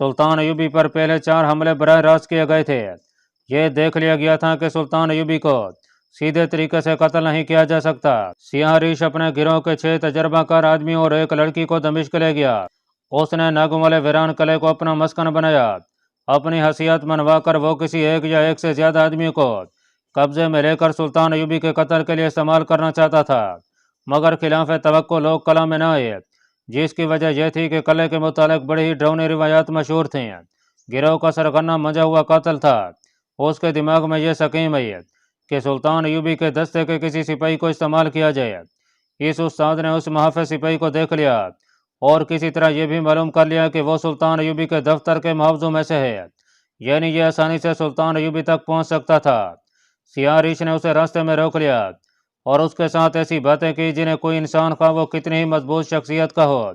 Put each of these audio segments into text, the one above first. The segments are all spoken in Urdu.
سلطان ایوبی پر پہلے 4 حملے براہ راست کیے گئے تھے۔ یہ دیکھ لیا گیا تھا کہ سلطان ایوبی کو سیدھے طریقے سے قتل نہیں کیا جا سکتا۔ سیاہ ریش اپنے گروہ کے 6 تجربہ کار آدمیوں اور ایک لڑکی کو دمشق لے گیا۔ اس نے ناگوں والے ویران قلعے کو اپنا مسکن بنایا۔ اپنی حیثیت منوا کر وہ کسی ایک یا ایک سے زیادہ آدمیوں کو قبضے میں لے کر سلطان ایوبی کے قتل کے لیے استعمال کرنا چاہتا تھا، مگر خلاف توقع لوگ قلعہ میں نہ آئے، جس کی وجہ یہ تھی کہ قلعے کے متعلق بڑی ہی ڈراؤنی روایات مشہور تھیں۔ گروہ کا سرغنہ منجا ہوا قاتل تھا۔ اس کے دماغ میں یہ سکیم آئی کہ سلطان ایوبی کے دستے کے کسی سپاہی کو استعمال کیا جائے۔ اس استاد نے اس محافظ سپاہی کو دیکھ لیا اور کسی طرح یہ بھی معلوم کر لیا کہ وہ سلطان ایوبی کے دفتر کے محافظوں میں سے ہے، یعنی یہ آسانی سے سلطان ایوبی تک پہنچ سکتا تھا۔ سیاہ ریش نے اسے راستے میں روک لیا اور اس کے ساتھ ایسی باتیں کی جنہیں کوئی انسان خواہ وہ کتنی ہی مضبوط شخصیت کا ہو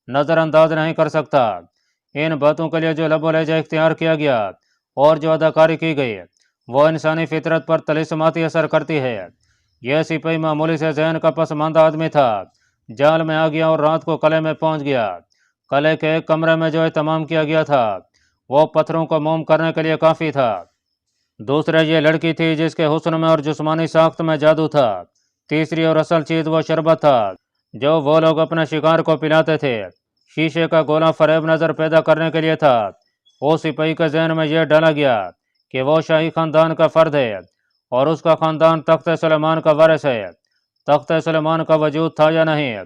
نظر انداز نہیں کر سکتا۔ ان باتوں کے لیے جو لب و لہجہ اختیار کیا گیا اور جو اداکاری کی گئی وہ انسانی فطرت پر طلسماتی اثر کرتی ہے۔ یہ سپاہی معمولی سے ذہن کا پسماندہ آدمی تھا، جال میں آ گیا اور رات کو قلعے میں پہنچ گیا۔ قلعے کے ایک کمرے میں جو اہتمام کیا گیا تھا وہ پتھروں کو موم کرنے کے لیے کافی تھا۔ دوسرے یہ لڑکی تھی جس کے حسن میں اور جسمانی ساخت میں جادو تھا۔ تیسری اور اصل چیز وہ شربت تھا جو وہ لوگ اپنے شکار کو پلاتے تھے۔ شیشے کا گولا فریب نظر پیدا کرنے کے لیے تھا۔ وہ سپاہی کے ذہن میں یہ ڈالا گیا کہ وہ شاہی خاندان کا فرد ہے اور اس کا خاندان تخت سلیمان کا وارث ہے۔ تخت سلیمان کا وجود تھا یا نہیں،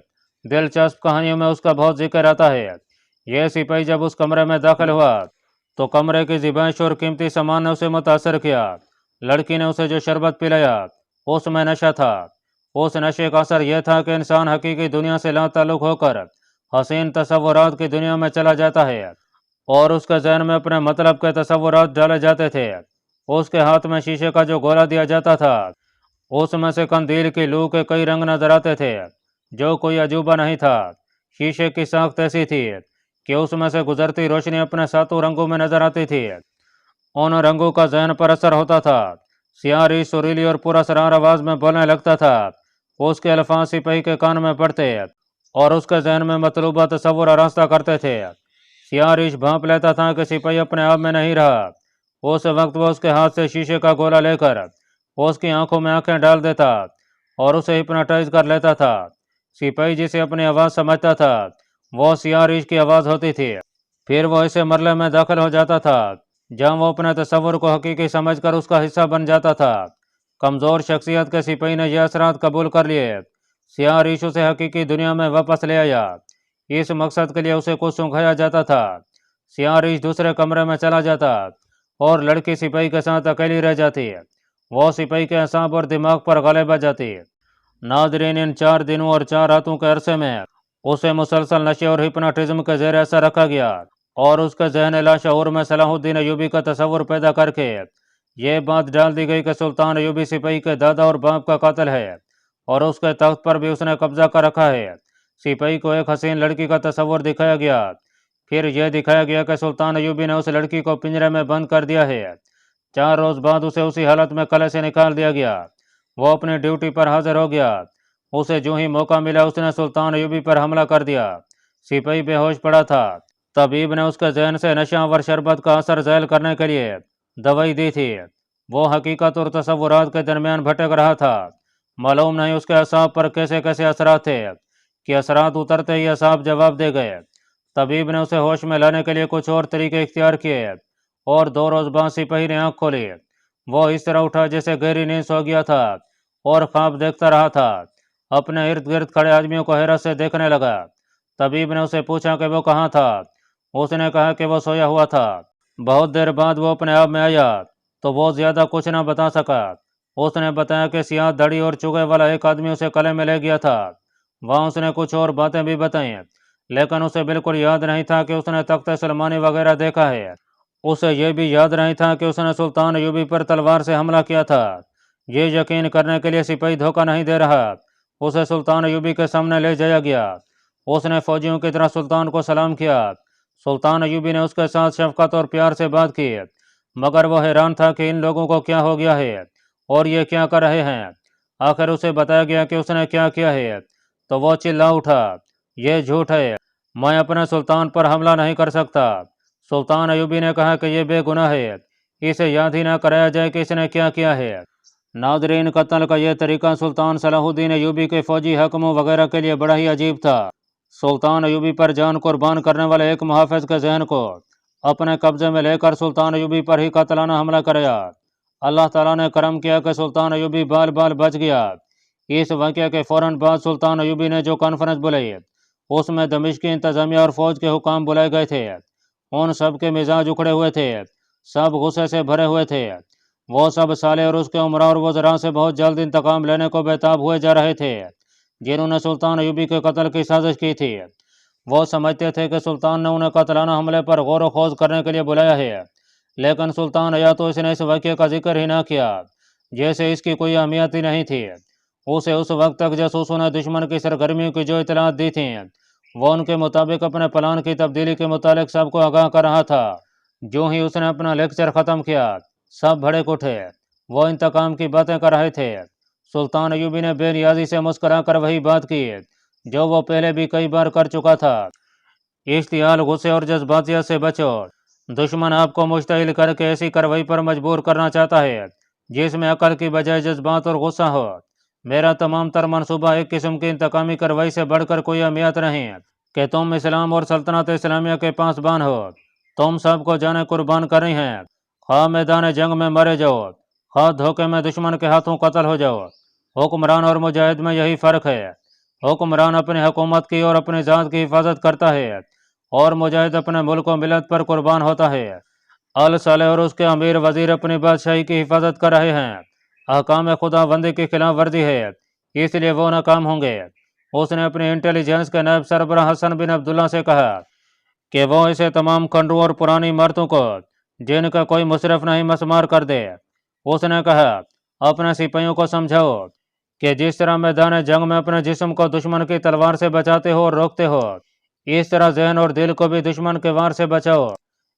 دلچسپ کہانیوں میں اس کا بہت ذکر آتا ہے۔ یہ سپاہی جب اس کمرے میں داخل ہوا تو کمرے کی زیبائش اور قیمتی سامان نے اسے متاثر کیا۔ لڑکی نے اسے جو شربت پلایا اس میں نشہ تھا۔ اس نشے کا اثر یہ تھا کہ انسان حقیقی دنیا سے لا تعلق ہو کر حسین تصورات کی دنیا میں چلا جاتا ہے اور اس کے ذہن میں اپنے مطلب کے تصورات ڈالے جاتے تھے۔ اس کے ہاتھ میں شیشے کا جو گولا دیا جاتا تھا اس میں سے قندیل کی لو کے کئی رنگ نظر آتے تھے، جو کوئی عجوبہ نہیں تھا۔ شیشے کی ساخت ایسی تھی کہ اس میں سے گزرتی روشنی اپنے 7 رنگوں میں نظر آتی تھی۔ ان رنگوں کا ذہن پر اثر ہوتا تھا۔ سیاہ ریش سریلی اور پراسرار آواز میں بولنے لگتا تھا۔ اس کے الفاظ سپاہی کے کان میں پڑتے اور اس کے ذہن میں مطلوبہ تصور آراستہ کرتے تھے۔ سیاہ ریش بھانپ لیتا تھا کہ سپاہی اپنے آپ میں نہیں رہا۔ اس وقت وہ اس کے ہاتھ سے شیشے کا گولا لے کر اس کی آنکھوں میں آنکھیں ڈال دیتا اور اسے ہپناٹائز کر لیتا تھا۔ سپاہی جسے اپنی آواز سمجھتا تھا وہ سیاہ ریش کی آواز ہوتی تھی۔ پھر وہ اسے مرلے میں داخل ہو جاتا تھا جہاں وہ اپنے تصور کو حقیقی سمجھ کر اس کا حصہ بن جاتا تھا۔ کمزور شخصیت کے سپاہی نے یہ اثرات قبول کر لیے۔ سیاہ ریش اسے حقیقی دنیا میں واپس لے آیا۔ اس مقصد کے لیے اسے کچھ سنگھایا جاتا تھا۔ سیاہ ریش دوسرے کمرے میں چلا جاتا اور لڑکی سپاہی کے ساتھ اکیلی رہ جاتی۔ وہ سپاہی کے اعصاب اور دماغ پر غالب آ جاتی۔ ناظرین، ان 4 دنوں اور 4 راتوں کے عرصے میں اسے مسلسل نشے اور ہپناٹزم کے زیر اثر رکھا گیا اور اس کے ذہن لاشعور میں صلاح الدین ایوبی کا تصور پیدا کر کے یہ بات ڈال دی گئی کہ سلطان ایوبی سپاہی کے دادا اور باپ کا قاتل ہے اور اس کے تخت پر بھی اس نے قبضہ کر رکھا ہے۔ سپاہی کو ایک حسین لڑکی کا تصور دکھایا گیا۔ پھر یہ دکھایا گیا کہ سلطان ایوبی نے اس لڑکی کو پنجرے میں بند کر دیا ہے۔ 4 روز بعد اسے اسی حالت میں قلعے سے نکال دیا گیا۔ وہ اپنی ڈیوٹی پر حاضر ہو گیا۔ اسے جو ہی موقع ملا اس نے سلطان ایوبی پر حملہ کر دیا۔ سپاہی بے ہوش پڑا تھا۔ طبیب نے اس کے ذہن سے نشہ آور شربت کا اثر زائل کرنے کے لیے دوائی دی تھی۔ وہ حقیقت اور تصورات کے درمیان بھٹک رہا تھا۔ معلوم نہیں اس کے اعصاب پر کیسے کیسے اثرات تھے کہ اثرات اترتے ہی اعصاب جواب دے گئے۔ طبیب نے اسے ہوش میں لانے کے لیے کچھ اور طریقے اختیار کیے اور 2 روز بعد سپاہی نے آنکھ کھولی۔ وہ اس طرح اٹھا جیسے گہری نیند سو گیا تھا اور خواب دیکھتا رہا تھا۔ اپنے ارد گرد کھڑے آدمیوں کو حیرت سے دیکھنے لگا۔ طبیب نے اسے پوچھا کہ وہ کہاں تھا۔ اس نے کہا کہ وہ سویا ہوا تھا۔ بہت دیر بعد وہ اپنے آپ میں آیا تو وہ زیادہ کچھ نہ بتا سکا۔ اس نے بتایا کہ سیاہ داڑھی اور چگے والا ایک آدمی اسے قلعے میں لے گیا تھا۔ وہاں اس نے کچھ اور باتیں بھی بتائیں، لیکن اسے بالکل یاد نہیں تھا کہ اس نے تخت سلمانی وغیرہ دیکھا ہے۔ اسے یہ بھی یاد نہیں تھا کہ اس نے سلطان ایوبی پر تلوار سے حملہ کیا تھا۔ یہ یقین کرنے کے لیے سپاہی دھوکہ نہیں دے رہا۔ اسے سلطان ایوبی کے سامنے لے جایا گیا۔ اس نے فوجیوں کی طرح سلطان کو سلام کیا۔ سلطان ایوبی نے اس کے ساتھ شفقت اور پیار سے بات کی، مگر وہ حیران تھا کہ ان لوگوں کو کیا ہو گیا ہے اور یہ کیا کر رہے ہیں۔ آخر اسے بتایا گیا کہ اس نے کیا کیا ہے تو وہ چلا اٹھا، یہ جھوٹ ہے، میں اپنے سلطان پر حملہ نہیں کر سکتا۔ سلطان ایوبی نے کہا کہ یہ بے گناہ ہے، اسے یاد ہی نہ کرایا جائے کہ اس نے کیا کیا ہے۔ ناظرین، قتل کا یہ طریقہ سلطان صلاح الدین ایوبی کے فوجی حکموں وغیرہ کے لیے بڑا ہی عجیب تھا۔ سلطان ایوبی پر جان قربان کرنے والے ایک محافظ کے ذہن کو اپنے قبضے میں لے کر سلطان ایوبی پر ہی قاتلانہ حملہ کریا۔ اللہ تعالیٰ نے کرم کیا کہ سلطان ایوبی بال بال بچ گیا۔ اس واقعہ کے فوراً بعد سلطان ایوبی نے جو کانفرنس بلائی، اس میں دمشقی انتظامیہ اور فوج کے حکام بلائے گئے تھے۔ ان سب کے مزاج اکھڑے ہوئے تھے، سب غصے سے بھرے ہوئے تھے۔ وہ سب صالح اور اس کے عمراء اور وزراء سے بہت جلد انتقام لینے کو بےتاب ہوئے جا رہے تھے، جنہوں نے سلطان ایوبی کے قتل کی سازش کی تھی۔ وہ سمجھتے تھے کہ سلطان نے انہیں قاتلانہ حملے پر غور و خوض کرنے کے لیے بلایا ہے، لیکن سلطان یا تو اس نے اس واقعے کا ذکر ہی نہ کیا، جیسے اس کی کوئی اہمیت ہی نہیں تھی۔ اسے اس وقت تک جاسوسوں نے دشمن کی سرگرمیوں کی جو اطلاعات دی تھیں، وہ ان کے مطابق اپنے پلان کی تبدیلی کے متعلق سب کو آگاہ کر رہا تھا۔ جو ہی اس نے اپنا لیکچر ختم کیا، سب بھڑک اٹھے۔ وہ انتقام کی باتیں کر رہے تھے۔ سلطان ایوبی نے بے نیازی سے مسکرا کر وہی بات کی جو وہ پہلے بھی کئی بار کر چکا تھا۔ اشتعال، غصے اور جذباتیت سے بچو۔ دشمن آپ کو مشتعل کر کے ایسی کارروائی پر مجبور کرنا چاہتا ہے جس میں عقل کی بجائے جذبات اور غصہ ہو۔ میرا تمام تر منصوبہ ایک قسم کی انتقامی کارروائی سے بڑھ کر کوئی اہمیت نہیں کہ تم اسلام اور سلطنت اسلامیہ کے پاسبان ہو۔ تم سب کو جانیں قربان کرنی ہیں، خواہ میدان جنگ میں مرے جاؤ، خواہ دھوکے میں دشمن کے ہاتھوں قتل ہو جاؤ۔ حکمران اور مجاہد میں یہی فرق ہے۔ حکمران اپنی حکومت کی اور اپنی ذات کی حفاظت کرتا ہے، اور مجاہد اپنے ملک و ملت پر قربان ہوتا ہے۔ الصالح اور اس کے امیر وزیر اپنی بادشاہی کی حفاظت کر رہے ہیں۔ احکام خدا بندی کی خلاف ورزی ہے، اس لیے وہ ناکام ہوں گے۔ اس نے اپنی انٹیلیجنس کے نائب سربراہ حسن بن عبداللہ سے کہا کہ وہ اسے تمام کنڈروں اور پرانی عمارتوں کو جن کا کوئی مصرف نہیں مسمار کر دے۔ اس نے کہا اپنے سپاہیوں کو سمجھاؤ کہ جس طرح میدان جنگ میں اپنے جسم کو دشمن کی تلوار سے بچاتے ہو اور روکتے ہو، اس طرح ذہن اور دل کو بھی دشمن کے وار سے بچاؤ۔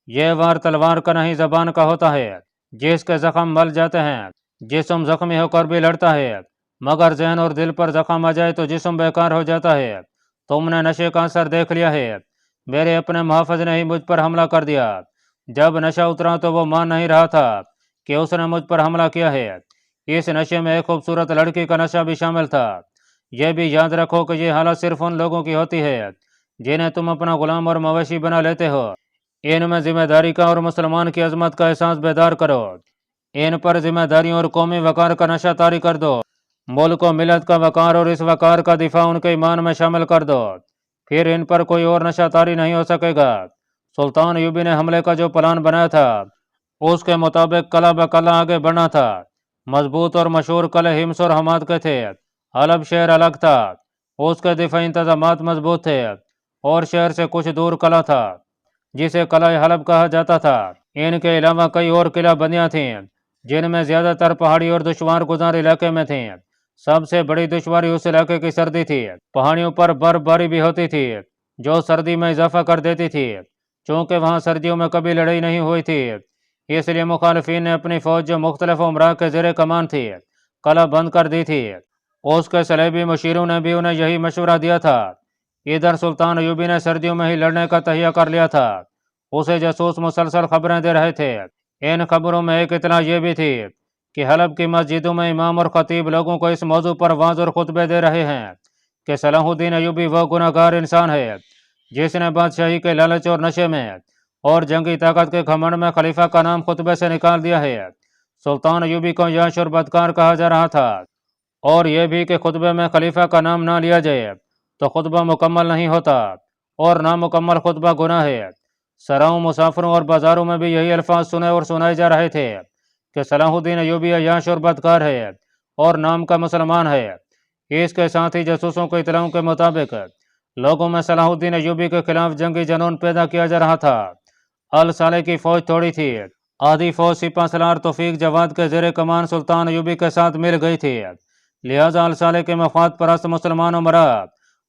یہ وار تلوار کا نہیں زبان کا ہوتا ہے، جس کے زخم مل جاتے ہیں جسم زخمی ہو کر بھی لڑتا ہے، مگر ذہن اور دل پر زخم آ جائے تو جسم بیکار ہو جاتا ہے۔ تم نے نشے کا اثر دیکھ لیا ہے۔ میرے اپنے محافظ نے ہی مجھ پر حملہ کر دیا۔ جب نشہ اترا تو وہ مان نہیں رہا تھا کہ اس نے مجھ پر حملہ کیا ہے۔ اس نشے میں ایک خوبصورت لڑکی کا نشہ بھی شامل تھا۔ یہ بھی یاد رکھو کہ یہ حالت صرف ان لوگوں کی ہوتی ہے جنہیں تم اپنا غلام اور مویشی بنا لیتے ہو۔ ان میں ذمہ داری کا اور مسلمان کی عظمت کا احساس بیدار کرو۔ ان پر ذمہ داریوں اور قومی وقار کا نشہ طاری کر دو۔ ملک و ملت کا وقار اور اس وقار کا دفاع ان کے ایمان میں شامل کر دو، پھر ان پر کوئی اور نشہ طاری نہیں ہو سکے گا۔ سلطان ایوبی نے حملے کا جو پلان بنایا تھا، اس کے مطابق قلعہ بقلعہ آگے بڑھنا تھا۔ مضبوط اور مشہور قلعے حمص اور حماد کے تھے۔ حلب شہر الگ تھا، اس کے دفاعی انتظامات مضبوط تھے، اور شہر سے کچھ دور قلعہ تھا جسے قلعہ حلب کہا جاتا تھا۔ ان کے علاوہ کئی اور قلعہ بندیاں تھیں جن میں زیادہ تر پہاڑی اور دشوار گزار علاقے میں تھیں۔ سب سے بڑی دشواری اس علاقے کی سردی تھی۔ پہاڑیوں پر برف باری بھی ہوتی تھی جو سردی میں اضافہ کر دیتی تھی۔ چونکہ وہاں سردیوں میں کبھی لڑائی نہیں ہوئی تھی، اس لیے مخالفین نے اپنی فوج جو مختلف امراء کے زیر کمان تھی قلعہ بند کر دی تھی۔ اس کے صلیبی مشیروں نے بھی انہیں یہی مشورہ دیا تھا۔ ادھر سلطان ایوبی نے سردیوں میں ہی لڑنے کا تہیہ کر لیا تھا۔ اسے جاسوس مسلسل خبریں دے رہے تھے۔ ان خبروں میں ایک اطلاع یہ بھی تھی کہ حلب کی مسجدوں میں امام اور خطیب لوگوں کو اس موضوع پر وعظ اور خطبے دے رہے ہیں کہ صلاح الدین ایوبی وہ گناہ گار انسان ہے جس نے بادشاہی کے لالچ اور نشے میں اور جنگی طاقت کے گھمنڈ میں خلیفہ کا نام خطبے سے نکال دیا ہے۔ سلطان ایوبی کو یاش اور بدکار کہا جا رہا تھا، اور یہ بھی کہ خطبے میں خلیفہ کا نام نہ لیا جائے تو خطبہ مکمل نہیں ہوتا، اور نامکمل خطبہ گناہ ہے۔ سراؤں، مسافروں اور بازاروں میں بھی یہی الفاظ سنے اور سنائے جا رہے تھے کہ صلاح الدین ایوبی عیاش اور بدکار ہے اور نام کا مسلمان ہے۔ اس کے ساتھ ہی جاسوسوں کی اطلاعوں کے مطابق لوگوں میں صلاح الدین ایوبی کے خلاف جنگی جنون پیدا کیا جا رہا تھا۔ الصالح کی فوج تھوڑی تھی، آدھی فوج سپہ سالار توفیق جواد کے زیر کمان سلطان ایوبی کے ساتھ مل گئی تھی، لہذا الصالح کے مفاد پرست مسلمان امراء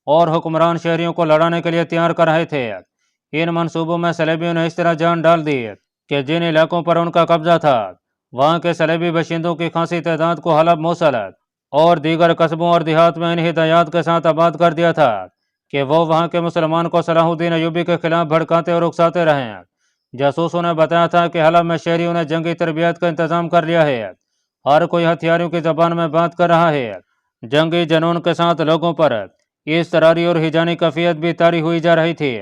اور حکمران شہریوں کو لڑانے کے لیے تیار کر رہے تھے۔ ان منصوبوں میں صلیبیوں نے اس طرح جان ڈال دی کہ جن علاقوں پر ان کا قبضہ تھا وہاں کے صلیبی باشندوں کی خاصی تعداد کو حلب، موصل اور دیگر قصبوں اور دیہات میں ان ہدایات کے ساتھ آباد کر دیا تھا کہ وہ وہاں کے مسلمان کو صلاح الدین ایوبی کے خلاف بھڑکاتے اور اکساتے رہیں۔ جاسوسوں نے بتایا تھا کہ حلب میں شہریوں نے جنگی تربیت کا انتظام کر لیا ہے، ہر کوئی ہتھیاروں کی زبان میں بات کر رہا ہے۔ جنگی جنون کے ساتھ لوگوں پر اضطراری اور ہیجانی کیفیت بھی طاری ہوئی جا رہی تھی۔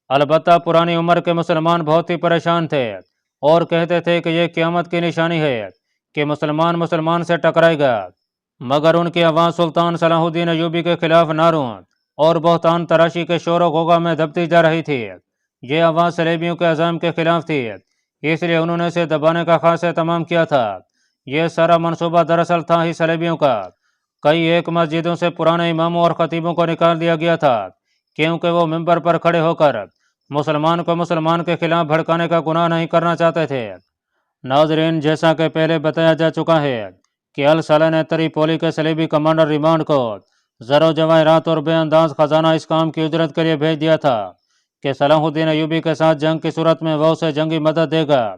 البتہ پرانی عمر کے مسلمان بہت ہی پریشان تھے اور کہتے تھے کہ یہ قیامت کی نشانی ہے کہ مسلمان سے ٹکرائے گا، مگر ان کی آواز سلطان صلاح الدین ایوبی کے خلاف نعروں اور بہتان تراشی کے شور و غوغا میں دبتی جا رہی تھی۔ یہ آواز صلیبیوں کے عزم کے خلاف تھی، اس لیے انہوں نے اسے دبانے کا خاص اہتمام کیا تھا۔ یہ سارا منصوبہ دراصل تھا ہی صلیبیوں کا۔ کئی ایک مسجدوں سے پرانے اماموں اور خطیبوں کو نکال دیا گیا تھا کیونکہ وہ ممبر پر کھڑے ہو کر مسلمان کو مسلمان کے خلاف بھڑکانے کا گناہ نہیں کرنا چاہتے تھے۔ ناظرین، جیسا کہ پہلے بتایا جا چکا ہے کہ الصلح نے تریپولی کے صلیبی کمانڈر ریمانڈ کو زر و جواہرات اور بے انداز خزانہ اس کام کی اجرت کے لیے بھیج دیا تھا کہ صلاح الدین ایوبی کے ساتھ جنگ کی صورت میں وہ اسے جنگی مدد دے گا۔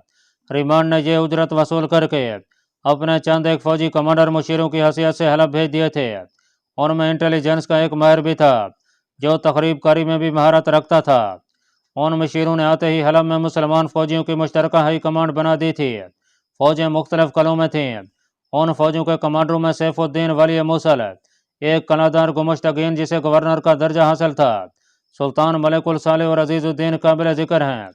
ریمانڈ نے یہ اجرت وصول کر کے اپنے چند ایک فوجی کمانڈر مشیروں کی حیثیت سے حلب بھیج دیے تھے۔ ان میں انٹیلیجنس کا ایک ماہر بھی تھا جو تخریب کاری میں بھی مہارت رکھتا تھا۔ ان مشیروں نے آتے ہی حلب میں مسلمان فوجیوں کی مشترکہ ہائی کمانڈ بنا دی تھی۔ فوجیں مختلف کلوں میں تھیں۔ ان فوجوں کے کمانڈروں میں سیف الدین ولی موصل، ایک کلادار گمشتگین جسے گورنر کا درجہ حاصل تھا، سلطان ملک الصالح اور عزیز الدین قابل ذکر ہیں۔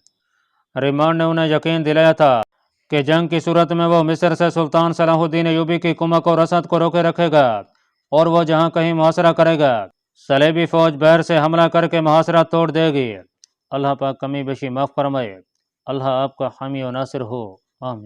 ریمانڈ نے انہیں یقین دلایا تھا کہ جنگ کی صورت میں وہ مصر سے سلطان صلاح الدین ایوبی کی کمک اور رسد کو روکے رکھے گا اور وہ جہاں کہیں محاصرہ کرے گا صلیبی فوج بحر سے حملہ کر کے محاصرہ توڑ دے گی۔ اللہ پاک کمی بیشی معاف فرمائے۔ اللہ آپ کا حامی و ناصر ہو، آمین۔